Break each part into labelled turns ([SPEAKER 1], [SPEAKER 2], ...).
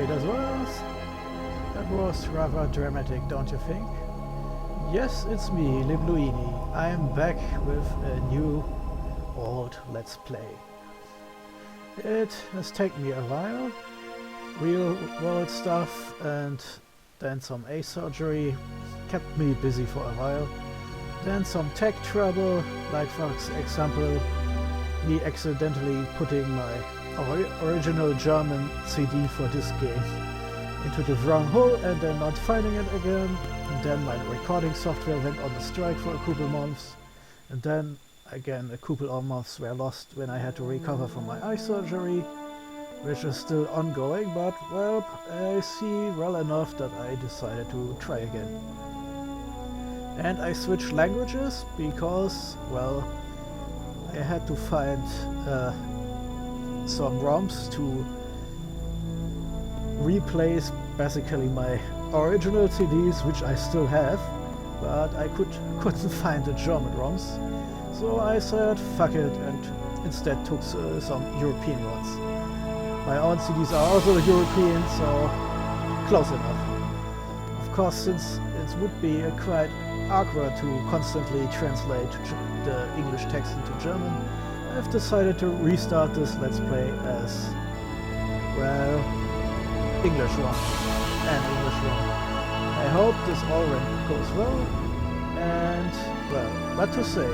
[SPEAKER 1] Okay, that was rather dramatic, don't you think? Yes, it's me, Libluini. I'm back with a new old Let's Play. It has taken me a while. Real world stuff and then some A surgery kept me busy for a while. Then some tech trouble, like for example me accidentally putting my original German CD for this game into the wrong hole and then not finding it again. And then my recording software went on a strike for a couple months. And then again a couple of months were lost when I had to recover from my eye surgery, which is still ongoing, but well, I see well enough that I decided to try again. And I switched languages because, well, I had to find some ROMs to replace basically my original CDs, which I still have, but I couldn't find the German ROMs. So I said fuck it and instead took some European ones. My own CDs are also European, so close enough. Of course, since it would be quite awkward to constantly translate the English text into German, I've decided to restart this Let's Play as, well, English one and English one. I hope this all goes well, and, well, what to say.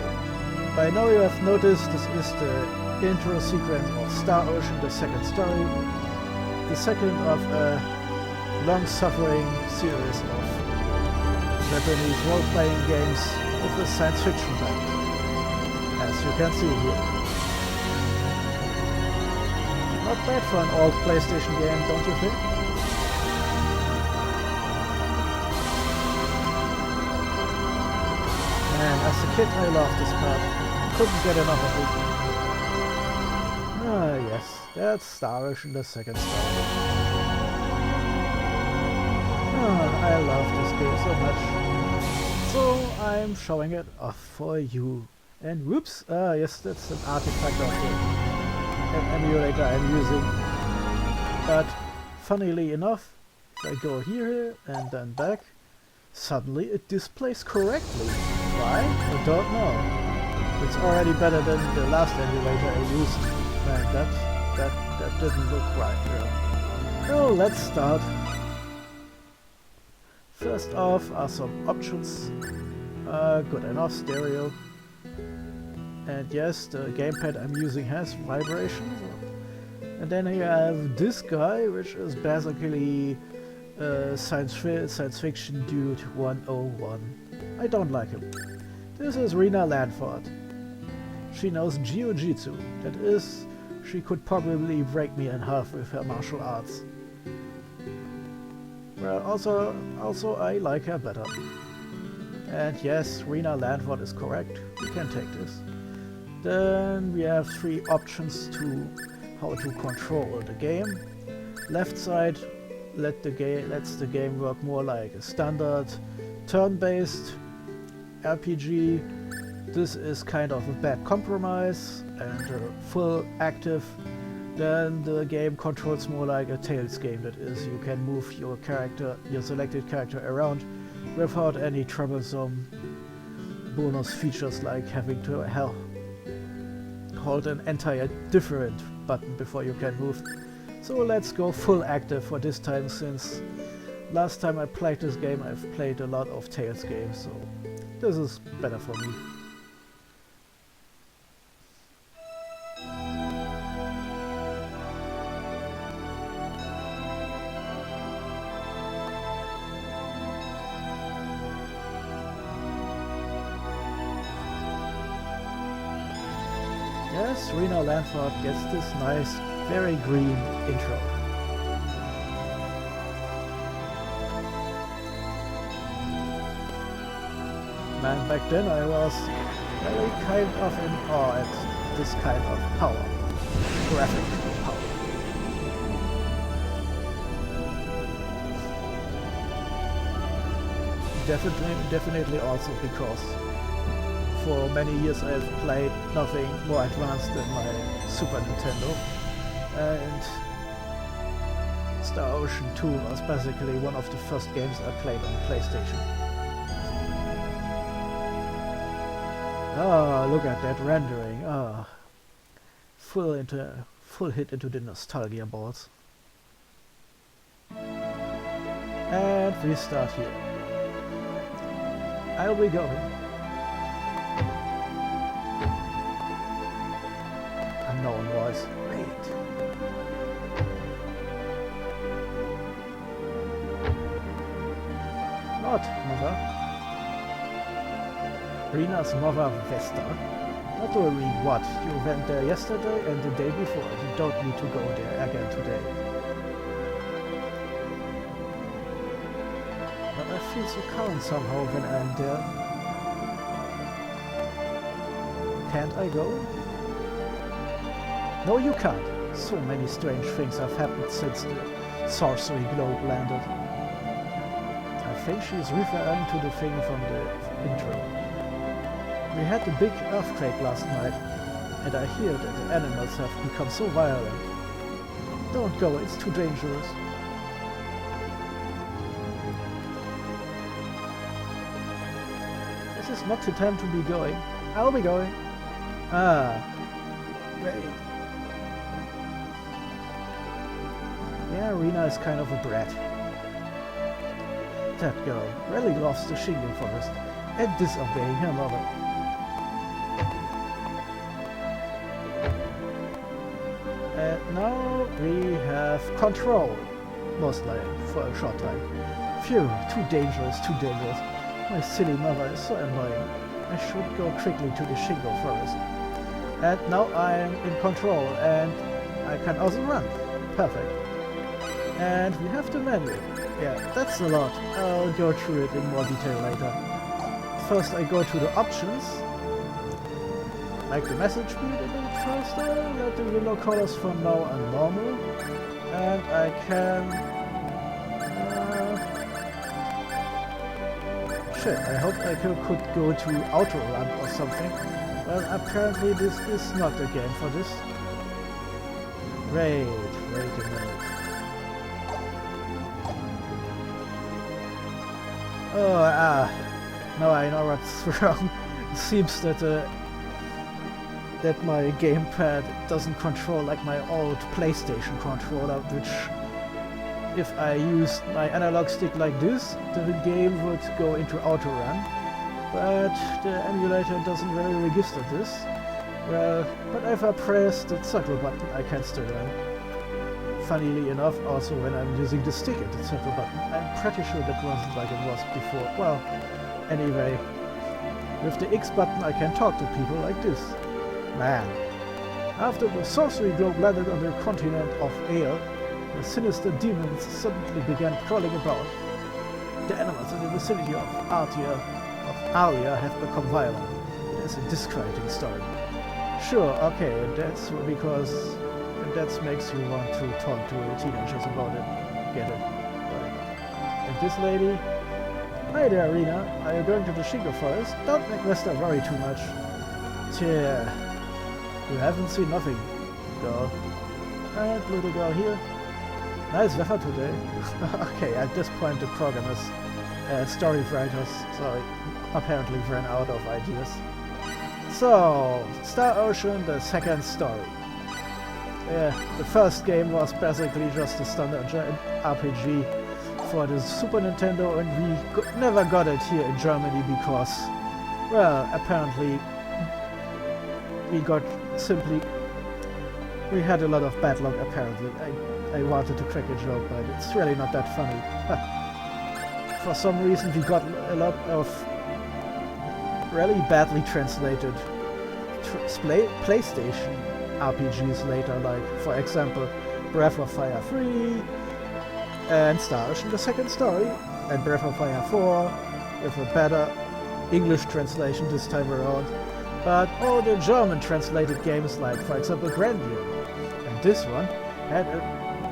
[SPEAKER 1] By now you have noticed this is the intro sequence of Star Ocean, the second story, the second of a long-suffering series of Japanese role-playing games with a science fiction bent, as you can see here. Not bad for an old PlayStation game, don't you think? Man, as a kid I loved this part. Couldn't get enough of it. Ah yes, that's Star Ocean, the second story. I love this game so much. So I'm showing it off for you. And whoops, yes, that's an artifact of the emulator I'm using. But funnily enough, if I go here and then back, suddenly it displays correctly. Why? I don't know. It's already better than the last emulator I used. Man, that didn't look right. Yeah. Well, let's start. First off are some options. Good enough, stereo. And yes, the gamepad I'm using has vibrations. And then you have this guy, which is basically science fiction dude 101. I don't like him. This is Rena Lanford. She knows Jiu-Jitsu. That is, she could probably break me in half with her martial arts. Well, also I like her better. And yes, Rena Lanford is correct. We can take this. Then we have three options to how to control the game. Left side lets the game work more like a standard turn-based RPG. This is kind of a bad compromise, and full active. Then the game controls more like a Tales game. That is, you can move your selected character around without any troublesome bonus features like having to hold an entire different button before you can move. So let's go full active for this time, since last time I played this game I've played a lot of Tales games, so this is better for me. Yes, Rena Lanford gets this nice, very green intro. Man, back then I was very kind of in awe at this kind of power, graphic power. Definitely also because for many years I've played nothing more advanced than my Super Nintendo, and Star Ocean 2 was basically one of the first games I played on PlayStation. Ah, look at that rendering. Ah, full hit into the nostalgia balls. And we start here. I'll be going. Unknown voice. Wait. Not mother. Rena's mother, Vesta. Not to worry what, you went there yesterday and the day before. You don't need to go there again today. But I feel so calm somehow when I'm there. Can't I go? No, you can't. So many strange things have happened since the sorcery globe landed. I think she's referring to the thing from the intro. We had the big earthquake last night, and I hear that the animals have become so violent. Don't go, it's too dangerous. This is not the time to be going. I'll be going. Ah, wait. Yeah, Rena is kind of a brat. That girl really loves the Shingle Forest and disobeying her mother. And now we have control, most likely, for a short time. Phew, too dangerous, too dangerous. My silly mother is so annoying. I should go quickly to the Shingle Forest. And now I'm in control and I can also run. Perfect. And we have the menu. Yeah, that's a lot. I'll go through it in more detail later. First I go to the options. Make the message speed a bit faster. Let the window colors from now on normal. And I can... shit, I hope I could go to auto run or something. Well, apparently this is not the game for this. Wait a minute. Oh, now I know what's wrong. It seems that that my gamepad doesn't control like my old PlayStation controller, which if I used my analog stick like this, the game would go into auto run. But the emulator doesn't really register this. Well, but if I press the circle button, I can still run. Funnily enough, also when I'm using the stick at the circle button, I'm pretty sure that wasn't like it was before. Well, anyway, with the X button I can talk to people like this. Man. After the sorcery globe landed on the continent of Air, the sinister demons suddenly began crawling about. The animals in the vicinity of Aria have become violent. It is a disquieting story. Sure, okay, and that's because that makes you want to talk to teenagers about it. Get it? Right. And this lady? Hi there, Rena. Are you going to the Shingle Forest? Don't make Vesta worry too much. Tja, you haven't seen nothing, girl. And little girl here. Nice weather today. Okay, at this point the protagonist, story writers, sorry, apparently ran out of ideas. So, Star Ocean, the second story. The first game was basically just a standard RPG for the Super Nintendo, and we never got it here in Germany because, well, apparently we had a lot of bad luck apparently. I wanted to crack a joke, but it's really not that funny. For some reason we got a lot of really badly translated PlayStation RPGs later, like for example Breath of Fire 3 and Star Ocean, the second story, and Breath of Fire 4 with a better English translation this time around. But all the German translated games, like for example Grandeur and this one, had an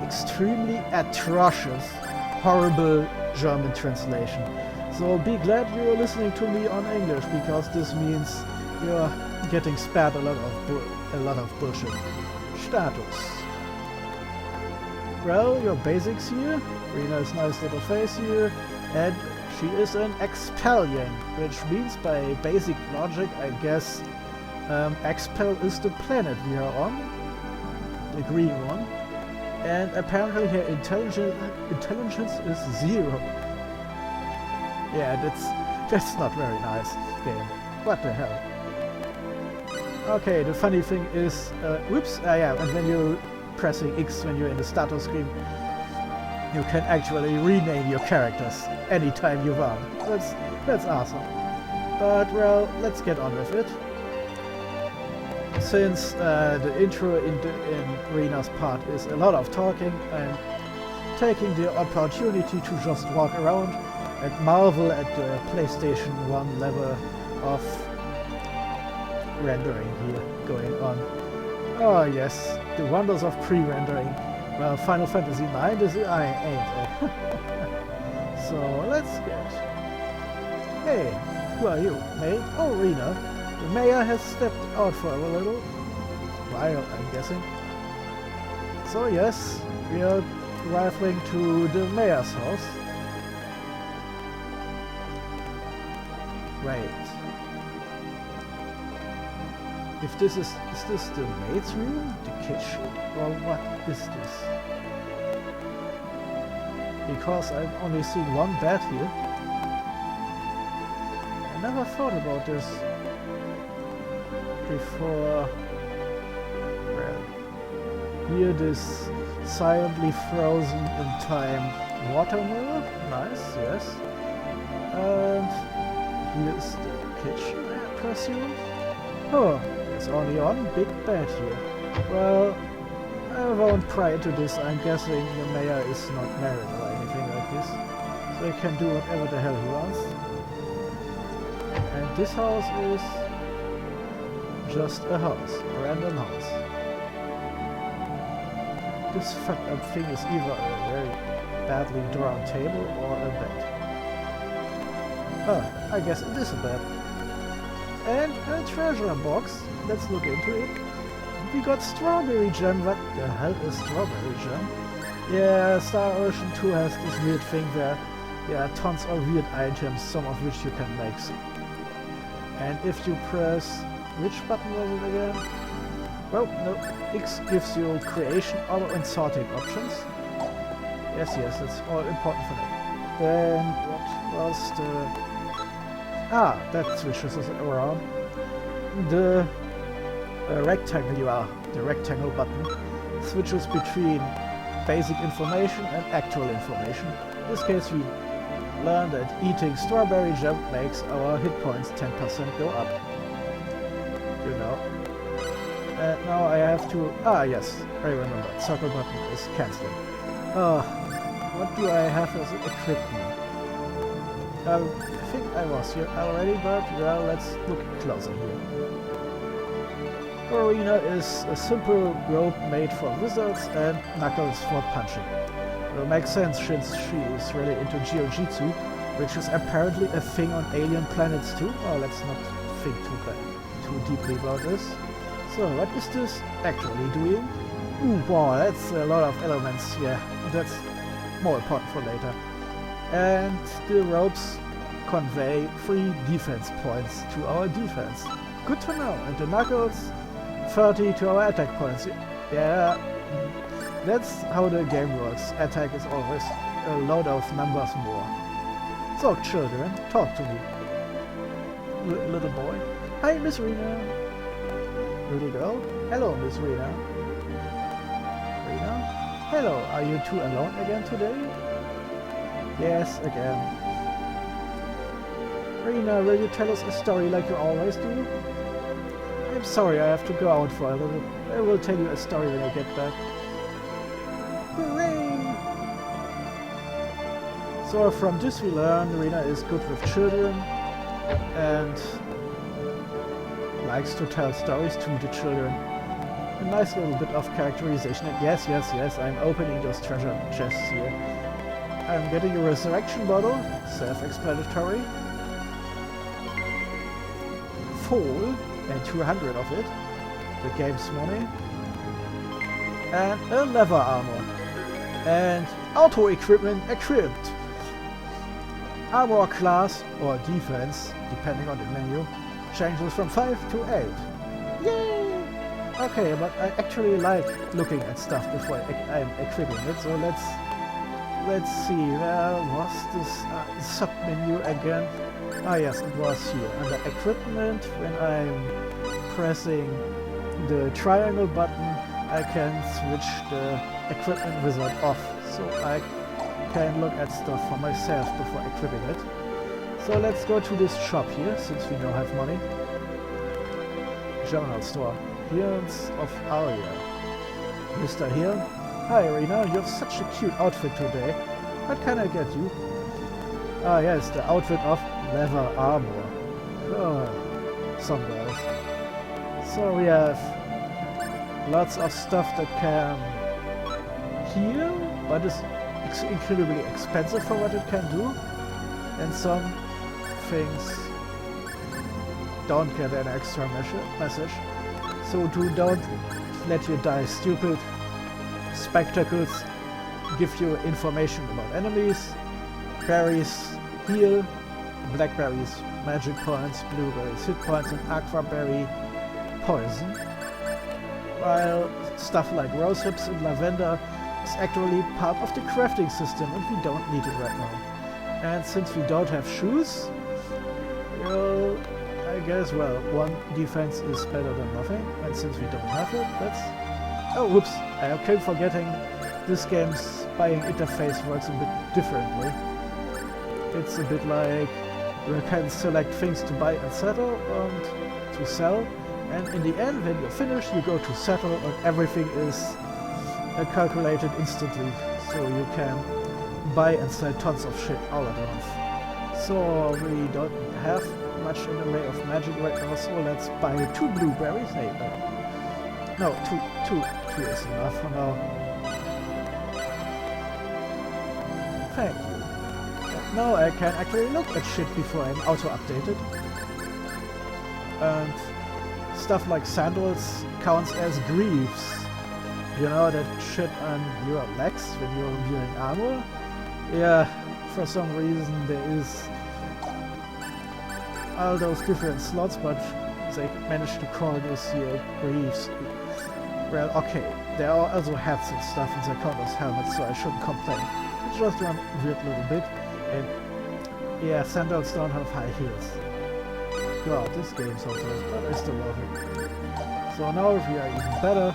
[SPEAKER 1] extremely atrocious, horrible German translation. So be glad you're listening to me on English, because this means you're getting spared a lot of bullshit. Status. well, your basics here. Rena's nice little face here. And she is an expellion, which means by basic logic, I guess, Expel is the planet we are on. The green one. And apparently her intelligence is 0. Yeah, that's not very nice game. What the hell? Okay, the funny thing is, whoops, yeah, and when you're pressing X when you're in the status screen, you can actually rename your characters anytime you want. That's awesome. But well, let's get on with it. Since the intro in Rena's part is a lot of talking, I'm taking the opportunity to just walk around and marvel at the PlayStation 1 level of rendering here going on. Oh yes, the wonders of pre-rendering. Well, Final Fantasy IX is ain't it? So let's get... Hey, who are you, mate? Oh, Rena. The mayor has stepped out for a little while, I'm guessing. So yes, we are traveling to the mayor's house. Right. If this is this the maid's room? The kitchen? Or what is this? Because I've only seen one bed here. I never thought about this before. Well, here this silently frozen in time watermelon. Nice, yes. And here's the kitchen, I presume. Oh, it's only one big bed here. Well, I won't pry into this. I'm guessing the mayor is not married or anything like this. So he can do whatever the hell he wants. And this house is just a house, a random house. This fucked up thing is either a very badly drawn table or a bed. Oh, I guess it is a bed. And a treasure box. Let's look into it. We got strawberry jam. What the hell is strawberry jam? Yeah, Star Ocean 2 has this weird thing where there are tons of weird items, some of which you can make. And if you press... which button was it again? Well, no. X gives you creation, auto and sorting options. Yes, that's all important for me. Then what was the... Ah, that switches us around. The rectangle button switches between basic information and actual information. In this case, we learned that eating strawberry jam makes our hit points 10% go up. You know. And now I have to... Ah, yes, I remember. Circle button is cancelling. What do I have as equipment? I think I was here already, but well, let's look closer here. Rena is a simple rope made for wizards and knuckles for punching. It makes sense since she is really into jiu-jitsu, which is apparently a thing on alien planets too. Oh, let's not think too deeply about this. So, what is this actually doing? Ooh, wow, that's a lot of elements here. That's more important for later. And the ropes convey 3 defense points to our defense. Good to know. And the knuckles, 30 to our attack points. Yeah, that's how the game works. Attack is always a load of numbers more. So, children, talk to me. Little boy. Hi, Miss Rena. Little girl. Hello, Miss Rena. Rena? Hello, are you two alone again today? Yes, again. Rena, will you tell us a story like you always do? I'm sorry, I have to go out for a little. I will tell you a story when I get back. Hooray! So from this we learn Rena is good with children and likes to tell stories to the children. A nice little bit of characterization. And yes, I'm opening those treasure chests here. I'm getting a resurrection bottle, self-explanatory. Fall, and 200 of it, the game's money. And a leather armor. And auto equipment equipped. Armor class or defense, depending on the menu, changes from 5 to 8. Yay! Okay, but I actually like looking at stuff before I'm equipping it, so let's see, where was this sub-menu again? Ah yes, it was here, under equipment. When I'm pressing the triangle button, I can switch the equipment wizard off, so I can look at stuff for myself before equipping it. So let's go to this shop here, since we don't have money. General store. Appearance of Aria. Mr. Here. Hi Rena, you have such a cute outfit today. What can I get you? Ah yes, the outfit of leather armor. Oh, some guys. So we have lots of stuff that can heal, but is incredibly expensive for what it can do. And some things don't get an extra message. So don't let you die stupid. Spectacles give you information about enemies. Berries heal. Blackberries magic points. Blueberries hit points. And aquaberry poison. While stuff like rose hips and lavender is actually part of the crafting system and we don't need it right now. And since we don't have shoes, well, I guess, well, one defense is better than nothing, and since we don't have it, let's... Oh, whoops, I keep forgetting this game's buying interface works a bit differently. It's a bit like you can select things to buy and settle and to sell, and in the end, when you're finished, you go to settle and everything is calculated instantly, so you can buy and sell tons of shit all at once. So we don't have much in the way of magic right now, so let's buy 2 blueberries. Hey, no, two is enough for now. Thank you. Now I can actually look at shit before I'm auto-updated. And stuff like sandals counts as greaves. You know, that shit on your legs when you're wearing armor? Yeah, for some reason there is all those different slots, but they managed to call this here greaves. Well, okay, there are also hats and stuff and they count as helmets, so I shouldn't complain. It's just one weird little bit, and yeah, sandals don't have high heels. God, this game sometimes, but I still love it. So now we are even better,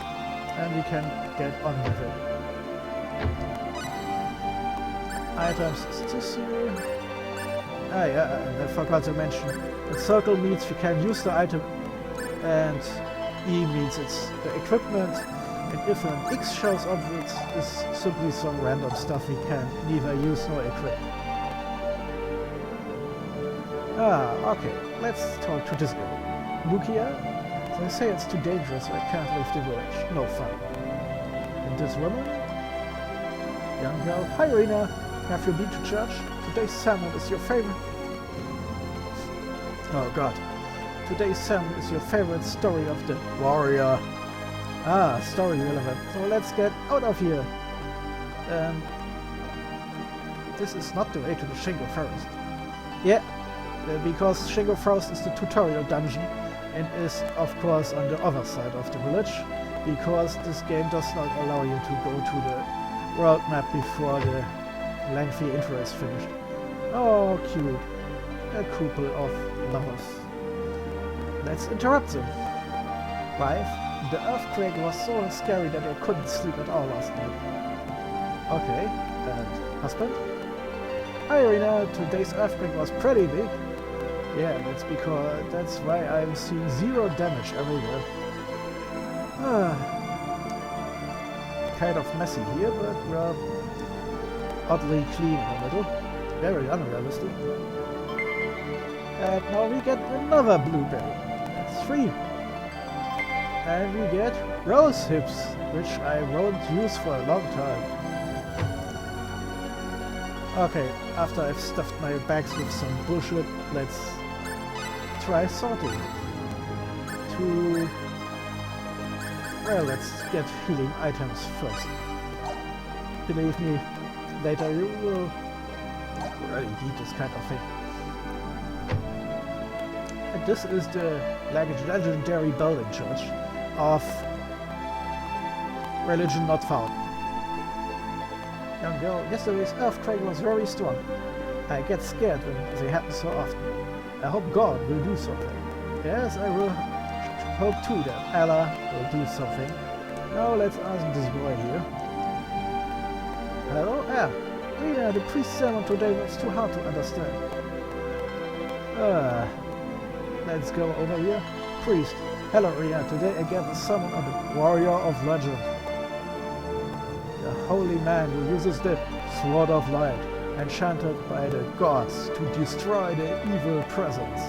[SPEAKER 1] and we can get on with it. Items is this here. Ah yeah, and I forgot to mention, that circle means we can use the item, and E means it's the equipment, and if an X shows up, it's simply some random stuff we can neither use nor equip. Ah, okay, let's talk to this girl. Lukia? They say it's too dangerous, so I can't leave the village. No fun. And this woman? Young girl. Hi Rena, have you been to church? Today's sermon is your favorite... Oh god. Today's sermon is your favorite story of the warrior. Ah, story relevant. So let's get out of here. This is not the way to the Shingo Forest. Yeah, because Shingo Forest is the tutorial dungeon and is of course on the other side of the village, because this game does not allow you to go to the world map before the lengthy intro is finished. Oh, cute. A couple of lovers. Let's interrupt them. Wife, the earthquake was so scary that I couldn't sleep at all last night. Okay, and husband? Hi Rena, today's earthquake was pretty big. Yeah, that's why I'm seeing 0 damage everywhere. Kind of messy here, but well, oddly clean in the middle. Very unrealistic. And now we get another blueberry. That's 3. And we get rose hips, which I won't use for a long time. Okay, after I've stuffed my bags with some bullshit, let's try sorting. Well, let's get healing items first. Believe me, later you will really need this kind of thing. And this is the legendary building church of religion not found. Young girl, yesterday's earthquake was very strong. I get scared when they happen so often. I hope God will do something. Yes, I will hope too that Allah will do something. Now let's ask this boy here. Hello? Rena, the priest's sermon today was too hard to understand. Let's go over here. Priest. Hello, Rena. Today I get the summon of the warrior of legend. The holy man who uses the sword of light, enchanted by the gods to destroy the evil presence.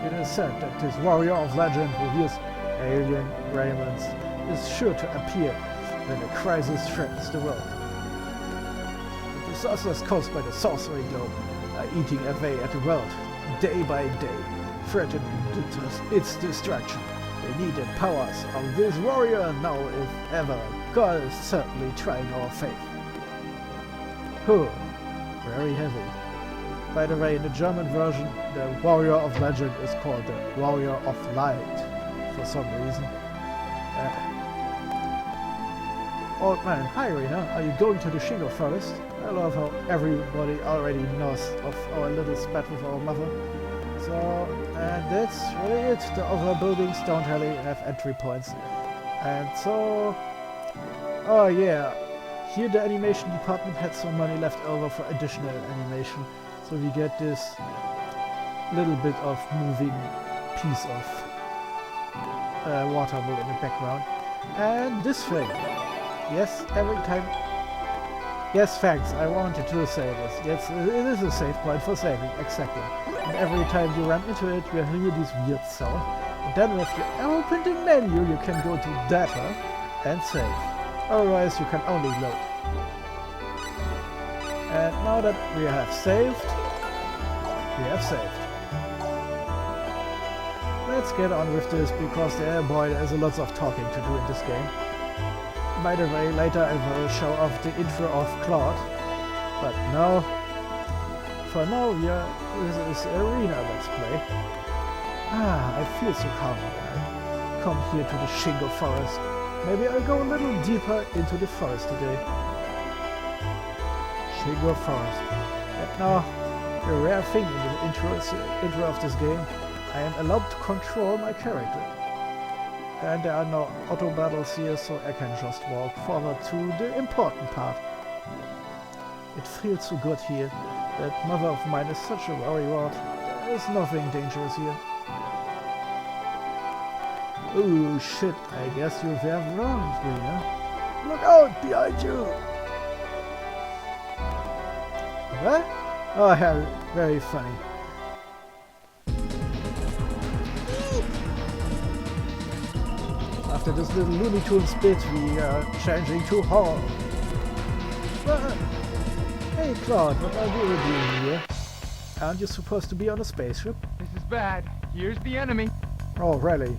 [SPEAKER 1] It is said that this warrior of legend who wears alien raiments is sure to appear when a crisis threatens the world. The disasters caused by the sorcery globe are eating away at the world, day by day, threatening its destruction. We need the powers of this warrior now if ever. God is certainly trying our faith. Very heavy. By the way, in the German version, the warrior of legend is called the warrior of light, for some reason. Old man, hi Rena, are you going to the Shingo forest? I love how everybody already knows of our little spat with our mother. So, and that's really it. The other buildings don't really have entry points. And so, oh yeah, here the animation department had some money left over for additional animation. So we get this little bit of moving piece of water in the background. And this thing. Yes, every time. Yes, thanks, I wanted to say this. Yes, it is a safe point for saving, exactly. And every time you run into it, you hear this weird sound. And then if you open the menu, you can go to data and save. Otherwise, you can only load. And now that we have saved, let's get on with this, because there's a lot of talking to do in this game. By the way, later I will show off the intro of Claude, but now, for now, this is Rena Let's Play. I feel so calm when I come here to the Shingo forest. Maybe I'll go a little deeper into the forest today. Shingo forest. And now, a rare thing in the intro of this game, I am allowed to control my character. And there are no auto battles here, so I can just walk forward to the important part. It feels so good here. That mother of mine is such a warrior. There is nothing dangerous here. Oh shit, I guess you were wrong, Rena. Look out behind you! What? Oh, yeah, very funny. After this little Looney Tunes bit, we are changing to horror. Hey Claude, what are you doing here? Aren't you supposed to be on a spaceship?
[SPEAKER 2] This is bad. Here's the enemy.
[SPEAKER 1] Oh, really?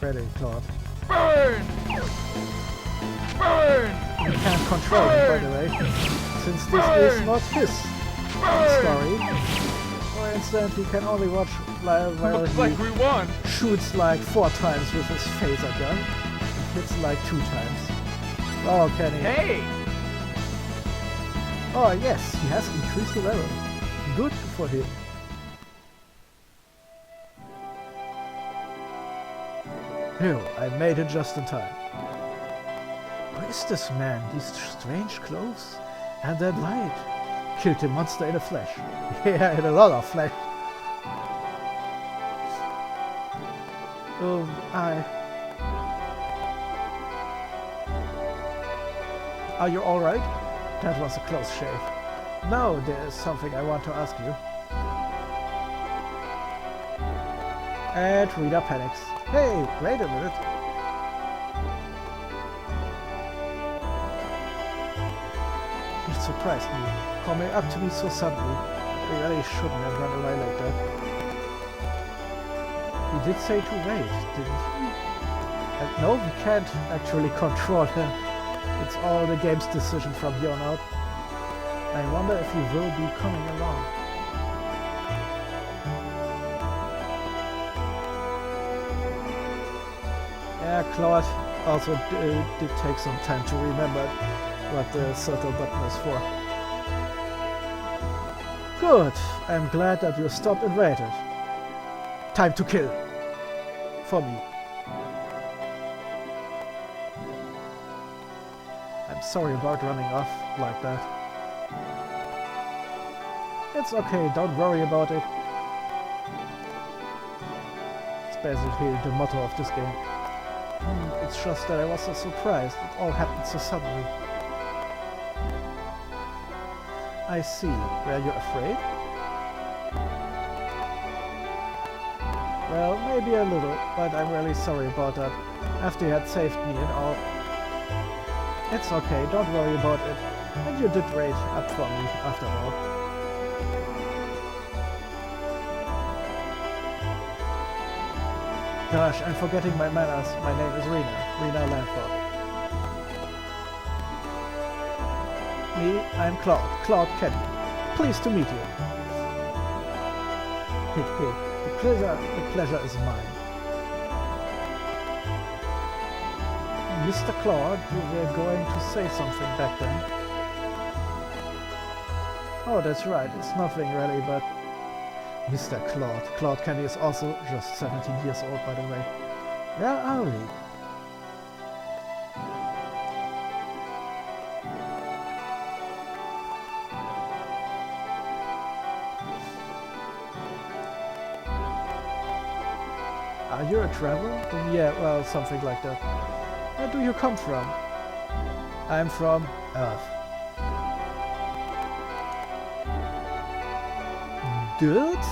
[SPEAKER 1] Really, Claude?
[SPEAKER 2] Burn! Burn!
[SPEAKER 1] We can't control him, by the way, since this is not his story. For instance, we can only watch while
[SPEAKER 2] Looks like we won.
[SPEAKER 1] shoots like 4 times with his phaser gun. Hits like 2 times. Oh, can he?
[SPEAKER 2] Hey!
[SPEAKER 1] Oh, yes, he has increased the level. Good for him. Phew, I made it just in time. Who is this man? These strange clothes? And that light? Killed the monster in a flash. Yeah, in a lot of flash. Are you alright? That was a close shave. Now there is something I want to ask you. And Rena panics. Hey, wait a minute. He surprised me, coming up to me so suddenly. I really shouldn't have run away like that. He did say to wait, didn't he? And no, we can't actually control him. It's all the game's decision from here on out. I wonder if you will be coming along. Yeah, Claude also did take some time to remember what the circle button is for. Good. I'm glad that you stopped and waited. Time to kill. For me. I'm sorry about running off like that. It's okay, don't worry about it. It's basically the motto of this game. It's just that I was so surprised. It all happened so suddenly. I see. Were you afraid? Well, maybe a little, but I'm really sorry about that. After you had saved me and all. It's okay, don't worry about it. And you did great up for me, after all. Gosh, I'm forgetting my manners. My name is Rena Lanford. Me, I'm Claude Kenny. Pleased to meet you. The pleasure is mine. Mr. Claude, you were going to say something back then. Oh, that's right, it's nothing really, but... Mr. Claude Kenny is also just 17 years old, by the way. Where are we? Are you a traveler? Yeah, well, something like that. Where do you come from? I'm from Earth. Dirt?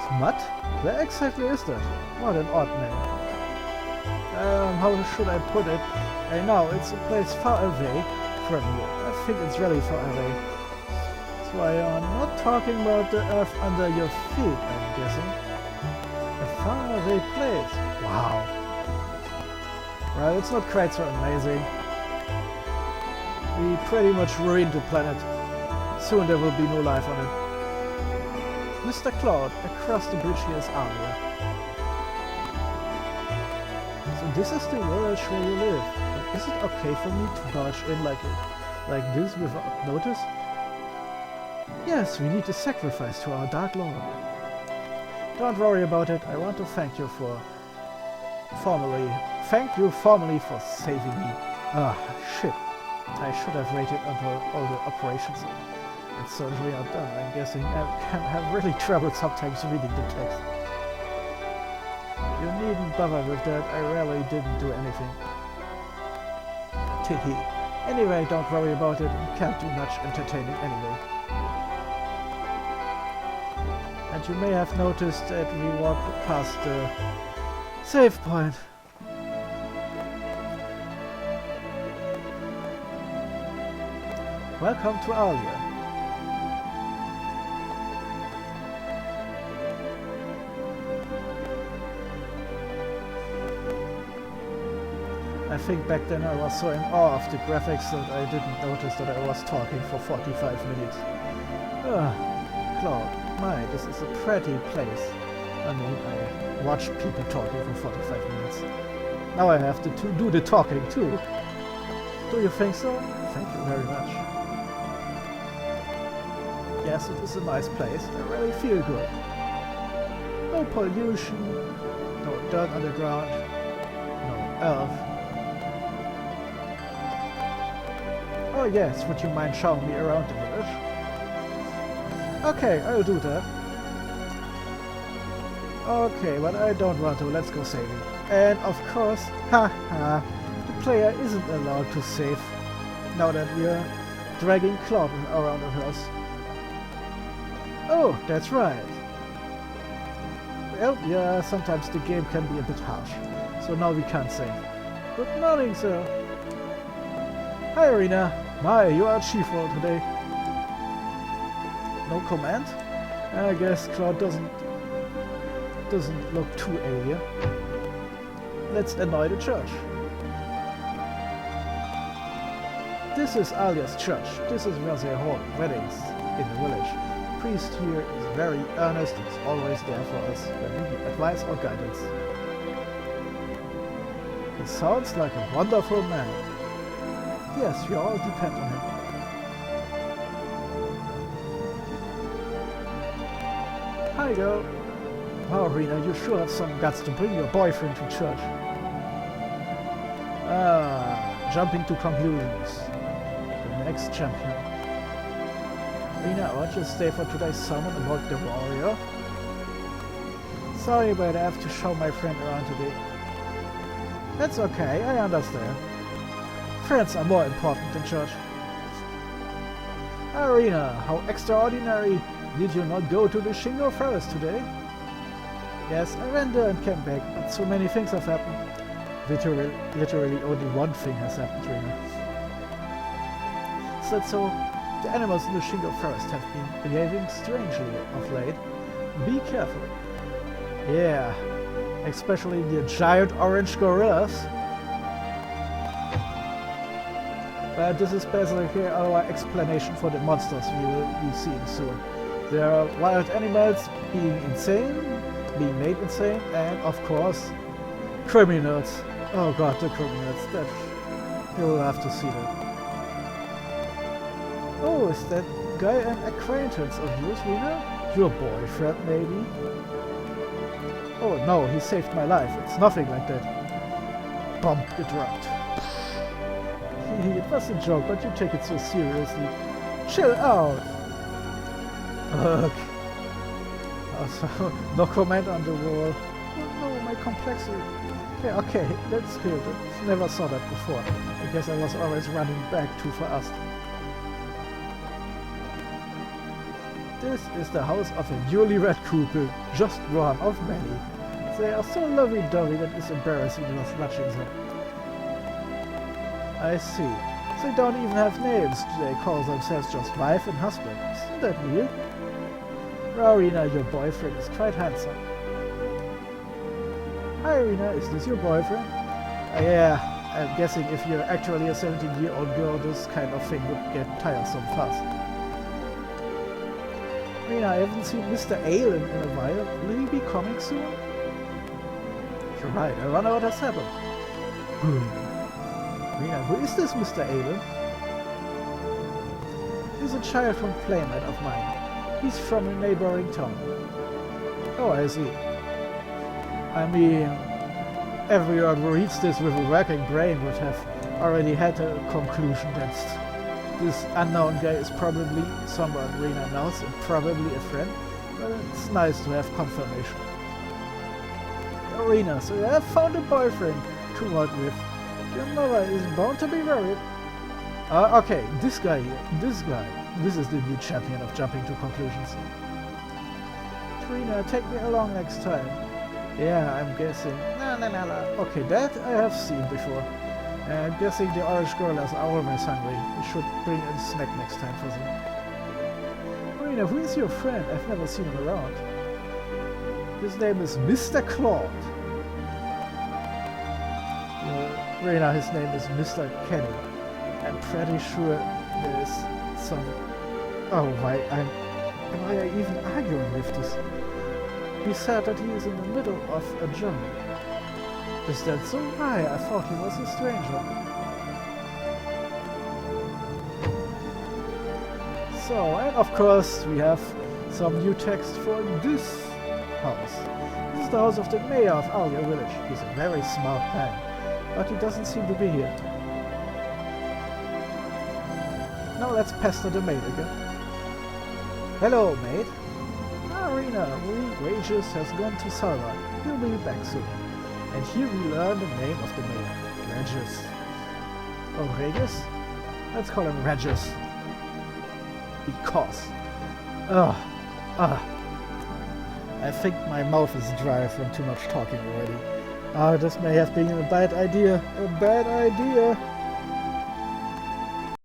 [SPEAKER 1] Smut? Where exactly is that? What an odd name. How should I put it? I know, it's a place far away from here. I think it's really far away. So I am not talking about the earth under your feet, I'm guessing. A far away place. Wow. Well, it's not quite so amazing. We pretty much ruined the planet. Soon there will be no life on it. Mr. Claude, across the bridge here is Aria. So this is the village where you live. But is it okay for me to barge in like this without notice? Yes, we need a sacrifice to our Dark Lord. Don't worry about it. I want to thank you formally for saving me. Ah, shit. I should have waited until all the operations and surgery are done. I'm guessing I can have really trouble sometimes reading the text. You needn't bother with that. I really didn't do anything. Teehee. Anyway, don't worry about it. We can't do much entertaining anyway. And you may have noticed that we walked past the save point. Welcome to Aria. I think back then I was so in awe of the graphics that I didn't notice that I was talking for 45 minutes. Claude, my, this is a pretty place. I mean, I watched people talking for 45 minutes. Now I have to do the talking too. Do you think so? Thank you very much. Yes, it is a nice place. I really feel good. No pollution, no dirt on the ground, no earth. Oh yes, would you mind showing me around the village? Okay, I'll do that. Okay, but I don't want to. Let's go saving. And of course, haha, the player isn't allowed to save now that we're dragging Claude around the house. Oh, that's right. Well, yeah, sometimes the game can be a bit harsh. So now we can't save. Good morning, sir. Hi, Rena. My, you are chief for today. No command? I guess Claude doesn't look too alien. Let's annoy the church. This is Alia's church. This is where they hold weddings in the village. The priest here is very earnest and is always there for us when we need advice or guidance. He sounds like a wonderful man. Yes, we all depend on him. Hi, girl. Wow, Rena, you sure have some guts to bring your boyfriend to church. Jumping to conclusions. The next champion. Rena, won't you stay for today's sermon about the warrior? Sorry, but I have to show my friend around today. That's okay, I understand. Friends are more important than church. Rena, how extraordinary. Did you not go to the Shingo Forest today? Yes, I went there and came back, but so many things have happened. Literally only one thing has happened, Rena. Is that so? The animals in the Shingo Forest have been behaving strangely of late. Be careful. Yeah, especially the giant orange gorillas. But this is basically our explanation for the monsters we will be seeing soon. There are wild animals being insane, being made insane, and of course, criminals. Oh god, the criminals. That you will have to see that. Oh, is that guy an acquaintance of yours, Rena? Your boyfriend, maybe? Oh no, he saved my life. It's nothing like that. Bomb dropped. It was a joke, but you take it so seriously. Chill out. Ugh. Also, no comment on the wall. Oh no, my complexity. Yeah, okay, that's good. Never saw that before. I guess I was always running back too fast. This is the house of a newlywed couple, just one of many. They are so lovey-dovey that it's embarrassing just watching them. I see. They don't even have names. They call themselves just wife and husband. Isn't that weird? Rena, your boyfriend is quite handsome. Hi Rena, is this your boyfriend? Yeah, I'm guessing if you're actually a 17-year-old girl, this kind of thing would get tiresome fast. Rena, I haven't seen Mr. Allen in a while. Will he be coming soon? You're right, I wonder what has happened. Rena, who is this Mr. Allen? He's a childhood playmate of mine. He's from a neighboring town. Oh, I see. I mean, everyone who reads this with a working brain would have already had a conclusion that this unknown guy is probably someone Rena knows and probably a friend, but it's nice to have confirmation. Rena, so you have found a boyfriend to work with. Your mother is bound to be worried. Okay, this guy here, this is the new champion of jumping to conclusions. Rena, take me along next time. Yeah, I'm guessing. No. Okay, that I have seen before. I'm guessing the orange gorillas are always hungry. We should bring a snack next time for them. Rena, who is your friend? I've never seen him around. His name is Mr. Claude. Rena, his name is Mr. Kenny. I'm pretty sure there's some... Oh, why am I even arguing with this? He said that he is in the middle of a jungle. Is that so? Why? I thought he was a stranger. So, and of course, we have some new text for this house. This is the house of the mayor of Alia village. He's a very smart man, but he doesn't seem to be here. Now let's pester the maid again. Hello, maid. Rena, wages has gone to Salva. He'll be back soon. And here we learn the name of the mayor, Regis. Oh, Regis? Let's call him Regis. Because. I think my mouth is dry from too much talking already. This may have been a bad idea. A bad idea.